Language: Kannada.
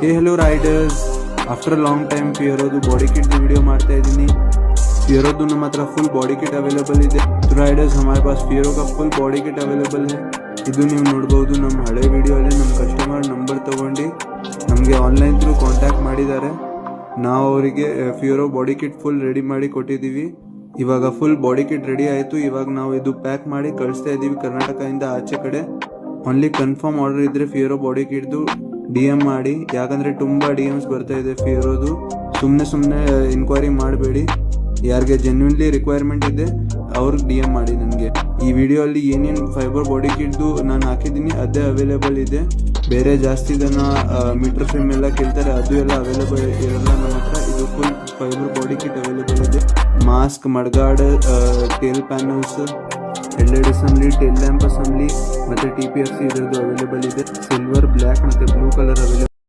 ಹೇ hello riders, after long time ಫಿಯರೋದು ಬಾಡಿ ಕಿಟ್ ವಿಡಿयो ಮಾಡ್ತಾ ಇದ್ದೀನಿ. फियरो ನಮ್ಮ ಹತ್ರ ಫುಲ್ ಬಾಡಿ ಕಿಟ್ ಅವೈಲೇಬಲ್ ಇದೆ. तो राइडर्स हमारे पास फियरो का फुल ಬಾಡಿ ಕಿಟ್ ಅವೈಲೇಬಲ್ है. ಇದು ನೀವು ನೋಡಬಹುದು. ನಮ್ಮ ಹಳೆ ವಿಡಿಯೋ ಅಲ್ಲಿ ನಮ್ಮ ಕಸ್ಟಮರ್ ನಂಬರ್ ತಗೊಂಡು ನಮಗೆ ಆನ್ಲೈನ್ ಥ್ರೂ ಕಾಂಟ್ಯಾಕ್ಟ್ ಮಾಡಿದ್ದಾರೆ. ನಾವು ಅವರಿಗೆ Fiero body kit full ready ಮಾಡಿ ಕೊಟ್ಟಿದ್ದೀವಿ. ಇವಾಗ ಫುಲ್ ಬಾಡಿ ಕಿಟ್ ರೆಡಿ ಆಯಿತು. ಇವಾಗ ನಾವು ಇದು ಪ್ಯಾಕ್ ಮಾಡಿ ಕಳಿಸ್ತಾ ಇದ್ದೀವಿ ಕರ್ನಾಟಕದಿಂದ ಆಚೆ ಕಡೆ. ಓನ್ಲಿ ಕನ್ಫರ್ಮ್ ಆರ್ಡರ್ ಇದ್ರೆ ಫಿಯರೋ ಬಾಡಿ ಕಿಟ್ದು DM ಮಾಡಿ, ಯಾಕಂದರೆ ತುಂಬ DMs ಬರ್ತಾ ಇದೆ ಫಿಯರೋದು. ಸುಮ್ಮನೆ ಇನ್ಕ್ವೈರಿ ಮಾಡಬೇಡಿ. ಯಾರಿಗೆ ಜೆನ್ಯೂನ್ಲಿ ರಿಕ್ವೈರ್ಮೆಂಟ್ ಇದೆ ಅವ್ರಿಗೆ DM ಮಾಡಿ ನನಗೆ. ಈ ವಿಡಿಯೋ ಅಲ್ಲಿ ಏನೇನು ಫೈಬರ್ ಬಾಡಿ ಕಿಟ್ದು ನಾನು ಹಾಕಿದ್ದೀನಿ ಅದೇ ಅವೈಲೇಬಲ್ ಇದೆ. ಬೇರೆ ಜಾಸ್ತಿ ಜನ ಮೀಟರ್ ಫ್ರೇಮ್ ಎಲ್ಲ ಕೇಳ್ತಾರೆ, ಅದು ಎಲ್ಲ ಅವೈಲೇಬಲ್ ಇರಲ್ಲ ನಮ್ಮ ಹತ್ರ. ಇದು full fibre body kit available ಇದೆ. Mask, mudguard, tail panels, LED assembly, tail lamp assembly ಮತ್ತು TPFC ಇರೋದು ಅವೈಲೇಬಲ್ ಇದೆ. ಸಿಲ್ವರ್, ಬ್ಲ್ಯಾಕ್ ಮತ್ತು ಬ್ಲೂ ಕಲರ್ ಅವೈಲೇಬಲ್